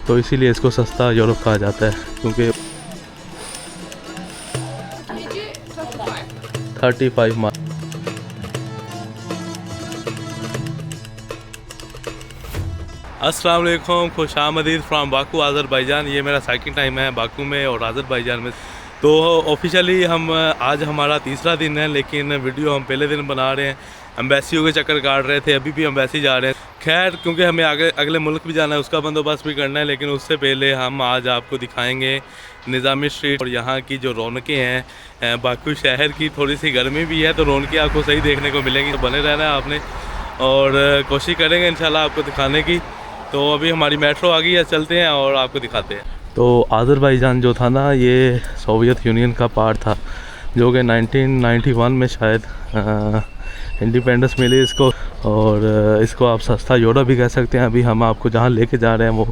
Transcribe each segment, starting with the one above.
तो इसीलिए इसको सस्ता यूरोप कहा जाता है, क्योंकि 35 मार्क। अस्सलाम वालेकुम, खुशामदीद फ्राम बाकू अज़रबैजान। ये मेरा सेकंड टाइम है बाकू में और अज़रबैजान में। तो ऑफिशियली हम आज हमारा तीसरा दिन है, लेकिन वीडियो हम पहले दिन बना रहे हैं। एम्बेसियों के चक्कर काट रहे थे, अभी भी एम्बेसी जा रहे हैं। खैर, क्योंकि हमें अगले मुल्क भी जाना है, उसका बंदोबस्त भी करना है, लेकिन उससे पहले हम आज आपको दिखाएंगे निज़ामी स्ट्रीट और यहाँ की जो रौनकें हैं। बाकू शहर की थोड़ी सी गर्मी भी है, तो रौनकें आपको सही देखने को मिलेंगी। तो बने रहना है आपने, और कोशिश करेंगे इंशाल्लाह आपको दिखाने की। तो अभी हमारी मेट्रो आ गई है, चलते हैं और आपको दिखाते हैं। तो अज़रबैजान जो था ना, ये सोवियत यूनियन का पार्ट था, जो कि 1991 में शायद इंडिपेंडेंस मिली इसको, और इसको आप सस्ता यूरोप भी कह सकते हैं। अभी हम आपको जहाँ लेके जा रहे हैं वो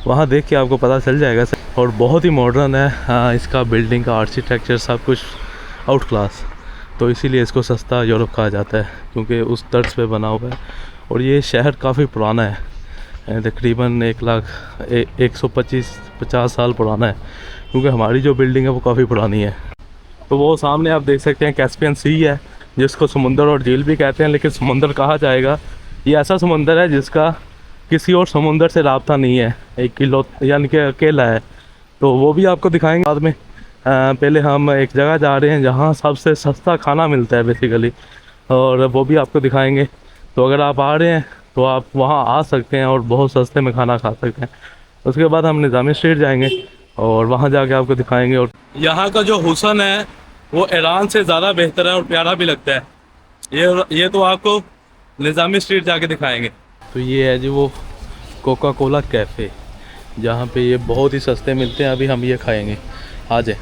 वहाँ देख के आपको पता चल जाएगा। और बहुत ही मॉडर्न है इसका बिल्डिंग का आर्किटेक्चर, सब कुछ आउट क्लास। तो इसीलिए इसको सस्ता यूरोप कहा जाता है, क्योंकि उस तर्ज पे बना हुआ है। और ये शहर काफ़ी पुराना है, तकरीबन 150 साल पुराना है, क्योंकि हमारी जो बिल्डिंग है वो काफ़ी पुरानी है। तो वो सामने आप देख सकते हैं कैस्पियन सी है, जिसको समुंदर और झील भी कहते हैं, लेकिन समुंदर कहा जाएगा। ये ऐसा समुंदर है जिसका किसी और समुंदर से राब्ता नहीं है, 1 किलो यानी कि अकेला है। तो वो भी आपको दिखाएंगे बाद में। पहले हम एक जगह जा रहे हैं जहाँ सबसे सस्ता खाना मिलता है बेसिकली, और वो भी आपको दिखाएंगे। तो अगर आप आ रहे हैं तो आप वहाँ आ सकते हैं और बहुत सस्ते में खाना खा सकते हैं। उसके बाद हम निज़ामी स्ट्रीट जाएंगे और वहाँ जाके आपको दिखाएंगे। और यहाँ का जो हुस्न है वो ईरान से ज़्यादा बेहतर है और प्यारा भी लगता है। ये तो आपको निज़ामी स्ट्रीट जाके दिखाएंगे। तो ये है जी वो कोका कोला कैफ़े, जहाँ पे ये बहुत ही सस्ते मिलते हैं। अभी हम ये खाएंगे, आ जाए।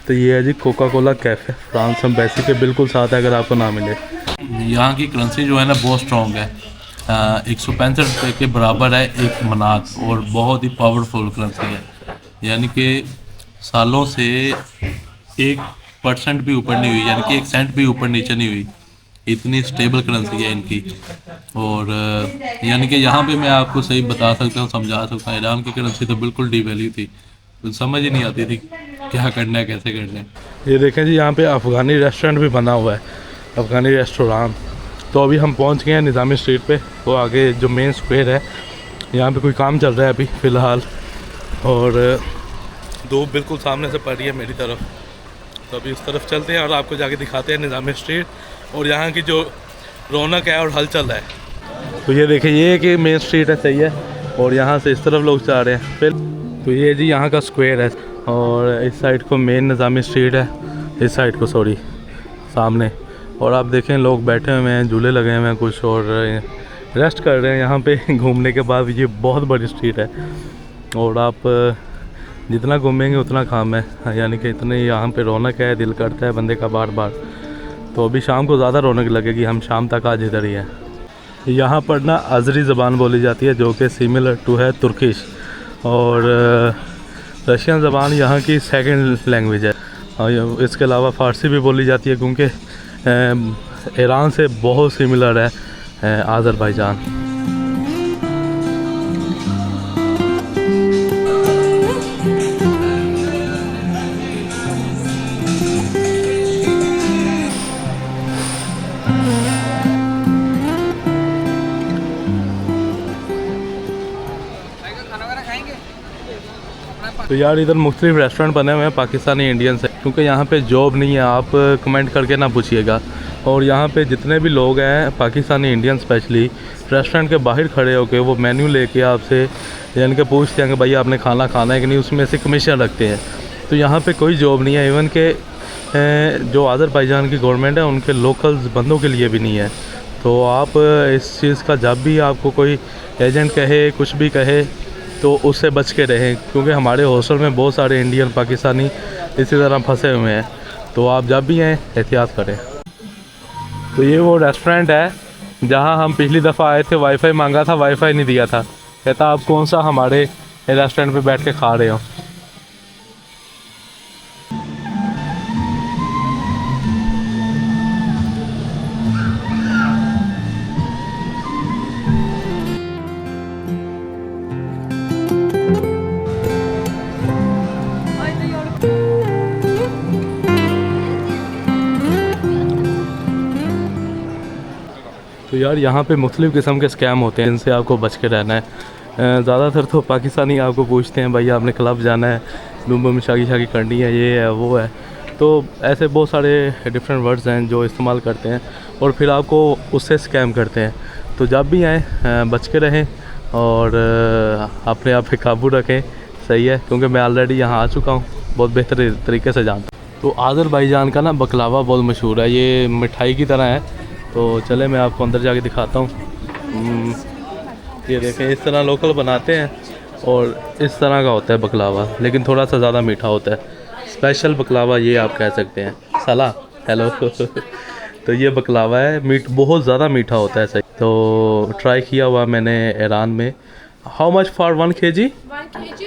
तो ये है जी Coca Cola cafe, France embassy के बिल्कुल साथ है, अगर आपको ना मिले। यहाँ की करेंसी जो है ना बहुत स्ट्रॉन्ग है, 165 रुपये के बराबर है एक मनात, और बहुत ही पावरफुल करेंसी है। यानी कि सालों से 1% भी ऊपर नहीं हुई, यानी कि 1 सेंट भी ऊपर नीचे नहीं हुई। इतनी स्टेबल करेंसी है इनकी। और यानी कि यहाँ पे मैं आपको सही बता सकता हूँ, समझा सकता हूँ, ईरान की करेंसी तो बिल्कुल डिवैल्यू थी, तो समझ ही नहीं आती थी क्या करना है, कैसे करना है। ये देखें जी, यहाँ पे अफ़गानी रेस्टोरेंट भी बना हुआ है, अफ़गानी रेस्टोरेंट। तो अभी हम पहुँच गए हैं निज़ामी स्ट्रीट पे। तो आगे जो मेन स्क्वायर है, यहाँ पे कोई काम चल रहा है अभी फ़िलहाल, और धूप बिल्कुल सामने से पड़ रही है मेरी तरफ। तो अभी उस तरफ चलते हैं और आपको जाके दिखाते हैं निज़ामी स्ट्रीट और यहाँ की जो रौनक है और हलचल है। तो ये देखिए, ये कि मेन स्ट्रीट है, सही है। और यहाँ से इस तरफ लोग जा रहे हैं फिर। तो ये जी यहाँ का स्क्वायर है, और इस साइड को मेन निज़ामी स्ट्रीट है, इस साइड को सॉरी सामने। और आप देखें लोग बैठे हुए हैं, झूले लगे हुए हैं कुछ, और रेस्ट कर रहे हैं यहाँ पे घूमने के बाद। ये बहुत बड़ी स्ट्रीट है, और आप जितना घूमेंगे उतना काम है, यानी कि इतने यहाँ पे रौनक है, दिल करता है बंदे का बार बार। तो अभी शाम को ज़्यादा रौनक लगेगी, हम शाम तक आज इधर ही हैं। यहाँ पर ना अज़री ज़बान बोली जाती है, जो कि सिमिलर टू है तुर्किश, और रशियन ज़बान यहाँ की सेकंड लैंग्वेज है। और इसके अलावा फ़ारसी भी बोली जाती है, क्योंकि ईरान से बहुत सिमिलर है अज़रबैजान। तो यार इधर मुख्तलिफ रेस्टोरेंट बने हुए हैं पाकिस्तानी इंडियन से, क्योंकि यहाँ पे जॉब नहीं है। आप कमेंट करके ना पूछिएगा। और यहाँ पे जितने भी लोग हैं पाकिस्तानी इंडियन स्पेशली, रेस्टोरेंट के बाहर खड़े होकर वो मेन्यू लेके आपसे यानी कि पूछते हैं कि भाई आपने खाना खाना है कि नहीं, उसमें से कमीशन रखते हैं। तो यहाँ पे कोई जॉब नहीं है, इवन के जो अज़रबैजान की गवर्नमेंट है उनके लोकल्स बंदों के लिए भी नहीं है। तो आप इस चीज़ का जब भी आपको कोई एजेंट कहे, कुछ भी कहे, तो उससे बच के रहें, क्योंकि हमारे हॉस्टल में बहुत सारे इंडियन पाकिस्तानी इसी तरह फंसे हुए हैं। तो आप जब भी हैं एहतियात करें। तो ये वो रेस्टोरेंट है जहां हम पिछली दफ़ा आए थे, वाईफाई मांगा था, वाईफाई नहीं दिया था। कहता आप कौन सा हमारे रेस्टोरेंट पे बैठ के खा रहे हो। यार यहाँ पे मुख्तलिफ़ किस्म के स्कैम होते हैं, इनसे आपको बच के रहना है। ज़्यादातर तो पाकिस्तानी आपको पूछते हैं भाई आपने क्लब जाना है, मुंबई में शादी करनी है, ये है वो है। तो ऐसे बहुत सारे डिफरेंट वर्ड्स हैं जो इस्तेमाल करते हैं और फिर आपको उससे स्कैम करते हैं। तो जब भी आएँ बच के रहें और अपने आप पे काबू रखें, सही है, क्योंकि मैं ऑलरेडी यहाँ आ चुका हूँ, बहुत बेहतर तरीके से जानता हूँ। तो आज़रबाईजान का ना बकलावा बहुत मशहूर है, ये मिठाई की तरह है। तो चले मैं आपको अंदर जाके दिखाता हूँ। ये देखें, इस तरह लोकल बनाते हैं और इस तरह का होता है बकलावा, लेकिन थोड़ा सा ज़्यादा मीठा होता है। स्पेशल बकलावा ये आप कह सकते हैं। सला हेलो तो ये बकलावा है, बहुत ज़्यादा मीठा होता है, सही। तो ट्राई किया हुआ मैंने ईरान में। How much for 1 kg? 1 kg,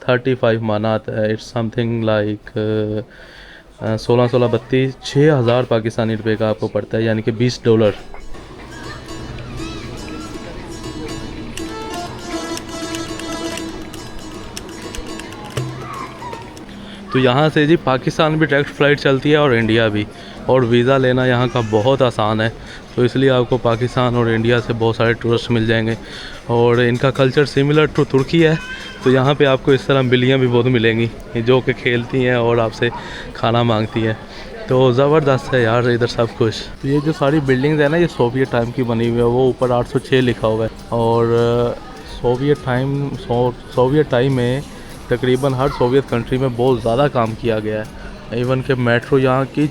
35 मानात। इट्स समथिंग लाइक 16 32 6,000 पाकिस्तानी रुपए का आपको पड़ता है, यानी कि $20। तो यहाँ से जी पाकिस्तान भी डायरेक्ट फ़्लाइट चलती है और इंडिया भी, और वीज़ा लेना यहाँ का बहुत आसान है। तो इसलिए आपको पाकिस्तान और इंडिया से बहुत सारे टूरिस्ट मिल जाएंगे। और इनका कल्चर सिमिलर टू तुर्की है। तो यहाँ पे आपको इस तरह बिल्लियाँ भी बहुत मिलेंगी जो कि खेलती हैं और आपसे खाना मांगती हैं। तो ज़बरदस्त है यार इधर सब कुछ। तो ये जो सारी बिल्डिंग्स है ना, ये सोवियत टाइम की बनी हुई है। वो ऊपर 806 लिखा हुआ है। और सोवियत टाइम में तकरीबन हर सोवियत कंट्री में बहुत ज़्यादा काम किया गया है। इवन के मेट्रो यहाँ की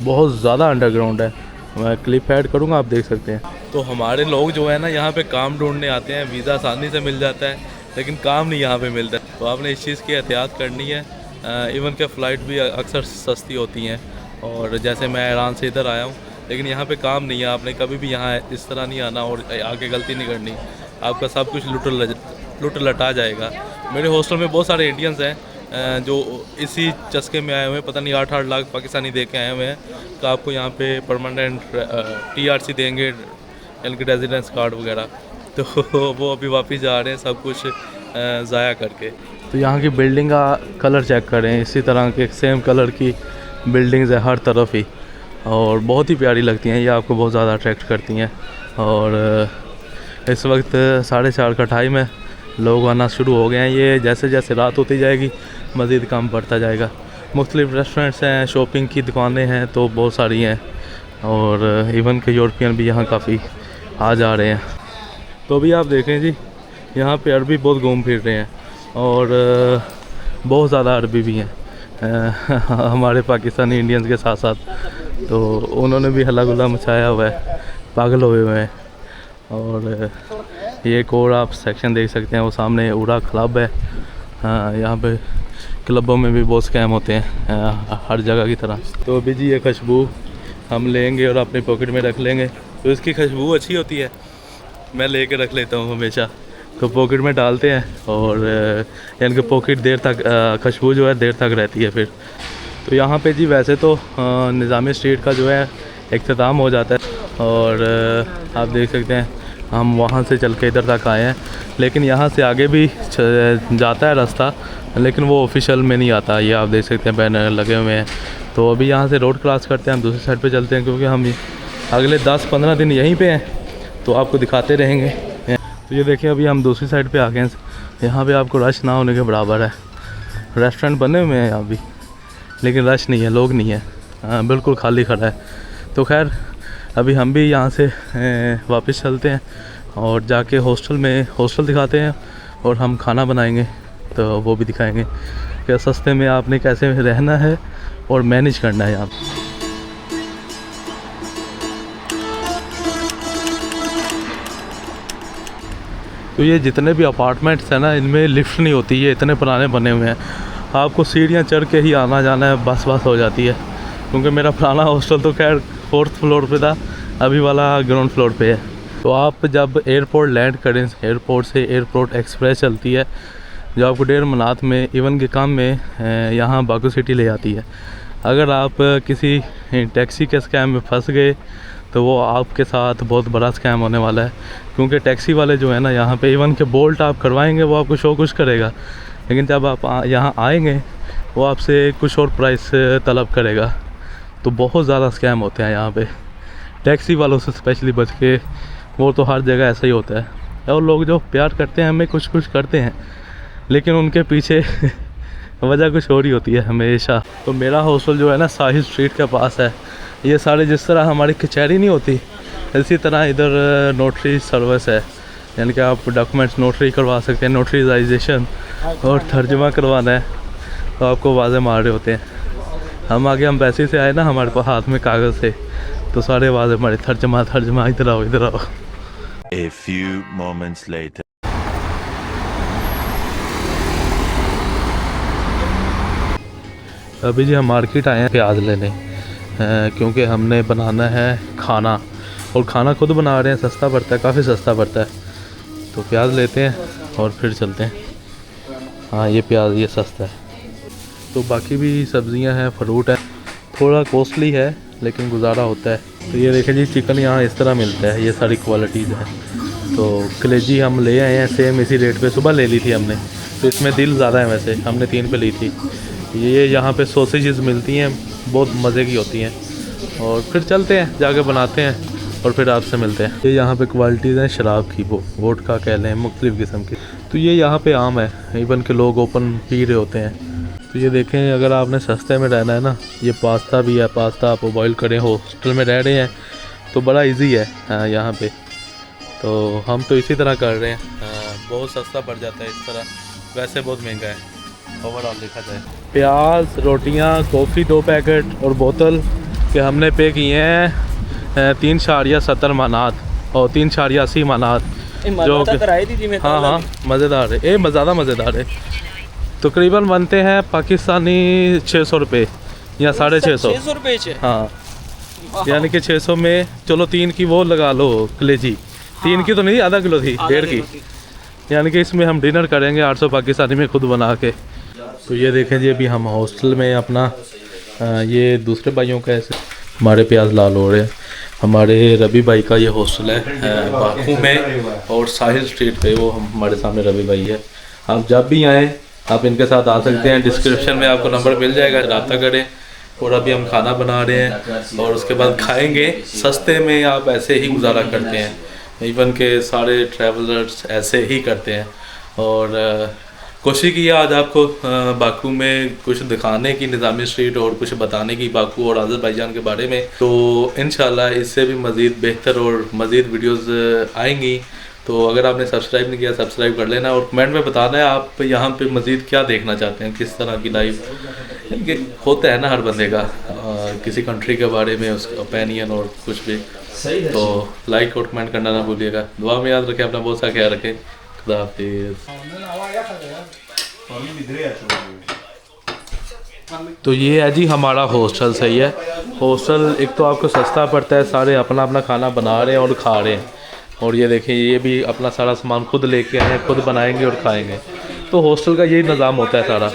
बहुत ज़्यादा अंडरग्राउंड है। मैं क्लिप ऐड करूँगा, आप देख सकते हैं। तो हमारे लोग जो है ना यहाँ पे काम ढूंढने आते हैं, वीज़ा आसानी से मिल जाता है, लेकिन काम नहीं यहाँ पे मिलता है। तो आपने इस चीज़ की एहतियात करनी है। इवन के फ़्लाइट भी अक्सर सस्ती होती हैं। और जैसे मैं ईरान से इधर आया हूँ, लेकिन यहाँ पे काम नहीं है। आपने कभी भी यहाँ इस तरह नहीं आना और आगे गलती नहीं करनी, आपका सब कुछ लुट लटा जाएगा। मेरे हॉस्टल में बहुत सारे इंडियंस हैं जो इसी चस्के में आए हुए हैं। पता नहीं 8-8 लाख पाकिस्तानी दे के आए हुए हैं। तो आपको यहाँ पे परमानेंट TRC देंगे, यानी कि रेजिडेंस कार्ड वगैरह। तो वो अभी वापस जा रहे हैं सब कुछ ज़ाया करके। तो यहाँ की बिल्डिंग का कलर चेक करें, इसी तरह के सेम कलर की बिल्डिंग्स है हर तरफ ही, और बहुत ही प्यारी लगती हैं। ये आपको बहुत ज़्यादा अट्रैक्ट करती हैं। और इस वक्त 4:30 का टाइम है, लोग आना शुरू हो गए हैं। ये जैसे जैसे रात होती जाएगी मज़ीद काम बढ़ता जाएगा। मुख्तलिफ रेस्टोरेंट्स हैं, शॉपिंग की दुकानें हैं, तो बहुत सारी हैं। और इवन के यूरोपियन भी यहाँ काफ़ी आ जा रहे हैं। तो अभी आप देखें जी, यहाँ पे अरबी बहुत घूम फिर रहे हैं और बहुत ज़्यादा अरबी भी हैं हमारे पाकिस्तानी इंडियंस के साथ साथ। तो उन्होंने भी हल्ला गुल्ला मचाया हुआ है, पागल हुए हुए हैं। और ये एक और आप सेक्शन देख सकते हैं, वो सामने उड़ा क्लब है। हाँ, यहाँ पे क्लबों में भी बहुत स्कैम होते हैं हर जगह की तरह। तो अभी जी ये खुशबू हम लेंगे और अपनी पॉकेट में रख लेंगे। तो इसकी खुशबू अच्छी होती है, मैं लेके रख लेता हूँ हमेशा। तो पॉकेट में डालते हैं और यानी कि पॉकेट देर तक, खुशबू जो है देर तक रहती है फिर। तो यहाँ पे जी वैसे तो निज़ामी स्ट्रीट का जो है इख्तिताम हो जाता है। और आप देख सकते हैं हम वहाँ से चल के इधर तक आए हैं, लेकिन यहाँ से आगे भी जाता है रास्ता, लेकिन वो ऑफिशियल में नहीं आता। ये आप देख सकते हैं बैनर लगे हुए हैं। तो अभी यहाँ से रोड क्रॉस करते हैं, हम दूसरी साइड पे चलते हैं, क्योंकि हम अगले 10-15 दिन यहीं पे हैं, तो आपको दिखाते रहेंगे। तो ये देखिए अभी हम दूसरी साइड पे आ गए हैं। यहाँ पे आपको रश ना होने के बराबर है। रेस्टोरेंट बने हुए हैं यहाँ भी, लेकिन रश नहीं है, लोग नहीं है। हाँ, बिल्कुल खाली खड़ा है। तो खैर अभी हम भी यहाँ से वापस चलते हैं और जाके हॉस्टल दिखाते हैं, और हम खाना बनाएंगे तो वो भी दिखाएंगे कि सस्ते में आपने कैसे रहना है और मैनेज करना है यहाँ। तो ये जितने भी अपार्टमेंट्स हैं ना, इनमें लिफ्ट नहीं होती, ये इतने पुराने बने हुए हैं। आपको सीढ़ियाँ चढ़ के ही आना जाना है, बस हो जाती है। क्योंकि मेरा पुराना हॉस्टल तो खैर 4th फ्लोर पे था, अभी वाला ग्राउंड फ्लोर पे है। तो आप जब एयरपोर्ट लैंड करें, एयरपोर्ट से एयरपोर्ट एक्सप्रेस चलती है जो आपको 1.5 मिनट में, इवन के काम में यहाँ बाकू सिटी ले जाती है। अगर आप किसी टैक्सी के स्कैम में फंस गए तो वो आपके साथ बहुत बड़ा स्कैम होने वाला है। क्योंकि टैक्सी वाले जो है ना, यहाँ पे इवन के बोल्ट आप करवाएंगे वो आपको शो कुछ करेगा, लेकिन जब आप यहाँ आएंगे वो आपसे कुछ और प्राइस तलब करेगा। तो बहुत ज़्यादा स्कैम होते हैं यहाँ पे। टैक्सी वालों से स्पेशली बच के, वो तो हर जगह ऐसा ही होता है। और लोग जो प्यार करते हैं हमें, कुछ कुछ करते हैं, लेकिन उनके पीछे वजह कुछ और ही होती है हमेशा। तो मेरा हॉस्टल जो है ना साहिल स्ट्रीट के पास है। ये सारे जिस तरह हमारी कचहरी नहीं होती, इसी तरह इधर नोटरी सर्विस है, यानी कि आप डॉक्यूमेंट्स नोटरी करवा सकते हैं, नोटरीजाइजेशन और तर्जुमा करवाना है तो आपको वाजे मार रहे होते हैं। हम आगे हम पैसे से आए ना, हमारे पास हाथ में कागज़ थे, तो सारे वाजे मारे, तर्जुमा तर्जुमा, इधर आओ इधर आओ। A few moments later. अभी जी हम मार्केट आए हैं प्याज लेने, क्योंकि हमने बनाना है खाना, और खाना खुद बना रहे हैं, सस्ता पड़ता है, काफ़ी सस्ता पड़ता है। तो प्याज लेते हैं और फिर चलते हैं। हाँ ये प्याज ये सस्ता है। तो बाकी भी सब्ज़ियां हैं, फ्रूट है, थोड़ा कॉस्टली है लेकिन गुजारा होता है। तो ये देखें जी, चिकन यहाँ इस तरह मिलता है, ये सारी क्वालिटीज़ हैं। तो कलेजी हम ले आए हैं सेम इसी रेट पे, सुबह ले ली थी हमने, तो इसमें दिल ज़्यादा है, वैसे हमने 3 पे ली थी। ये यहाँ पे सॉसेजेस मिलती हैं, बहुत मज़े की होती हैं। और फिर चलते हैं, जाके बनाते हैं और फिर आपसे मिलते हैं। ये यहाँ पे क्वालिटीज़ हैं शराब की, वो वोडका कह लें, मुख्तलिफ़ किस्म की। तो ये यहाँ पे आम है, इवन के लोग ओपन पी रहे होते हैं। तो ये देखें, अगर आपने सस्ते में रहना है ना, ये पास्ता भी है, पास्ता आप बॉईल करें, हॉस्टल में रह रहे हैं तो बड़ा इजी है यहाँ पे। तो हम तो इसी तरह कर रहे हैं, बहुत सस्ता पड़ जाता है इस तरह, वैसे बहुत महंगा है ओवरऑल देखा जाए। प्याज, रोटियाँ, कॉफ़ी 2 पैकेट और बोतल के हमने पे किए हैं 3.70 मानात और 3.80 मानात, जो हाँ हाँ मज़ेदार है, ये ज़्यादा मज़ेदार है। तकरीबन बनते हैं पाकिस्तानी 600 रुपये या 650 रुपये। हाँ, यानी कि 600 में चलो 3 की वो लगा लो कलेजी, 3 की तो नहीं, आधा किलो थी, 1.5 की, यानी कि इसमें हम डिनर करेंगे 800 पाकिस्तानी में खुद बना के। तो ये देखें जी, अभी हम हॉस्टल में अपना ये दूसरे भाइयों का ऐसे हमारे प्याज लाल हो रहे हैं। हमारे रवि भाई का ये हॉस्टल है बाकू में और साहिल स्ट्रीट पे, वो हमारे सामने रवि भाई है। आप जब भी आएँ आप इनके साथ आ सकते हैं, डिस्क्रिप्शन में आपको नंबर मिल जाएगा, रब्ता करें। और अभी हम खाना बना रहे हैं और उसके बाद खाएंगे। सस्ते में आप ऐसे ही गुजारा करते हैं, इवन के सारे ट्रैवलर्स ऐसे ही करते हैं। और कोशिश की आज आपको बाकू में कुछ दिखाने की, निज़ामी स्ट्रीट, और कुछ बताने की बाकू और आज़रबाईजान के बारे में। तो इंशाल्लाह इससे भी मज़ीद बेहतर और मज़ीद वीडियोस आएंगी। तो अगर आपने सब्सक्राइब नहीं किया, सब्सक्राइब कर लेना और कमेंट में बताना है आप यहाँ पे मज़ीद क्या देखना चाहते हैं, किस तरह की लाइफ होता है ना हर बंदे का, किसी कंट्री के बारे में उसका ओपिनियन और कुछ भी। तो लाइक और कमेंट करना ना भूलिएगा। दुआ में याद रखें, अपना बहुत सा ख्याल रखें। खुदा हाफिज़। तो ये है जी हमारा हॉस्टल, सही है। हॉस्टल एक तो आपको सस्ता पड़ता है, सारे अपना अपना खाना बना रहे हैं और खा रहे हैं। और ये देखें, ये भी अपना सारा सामान खुद लेके आए हैं, खुद बनाएंगे और खाएंगे। तो हॉस्टल का यही निज़ाम होता है सारा।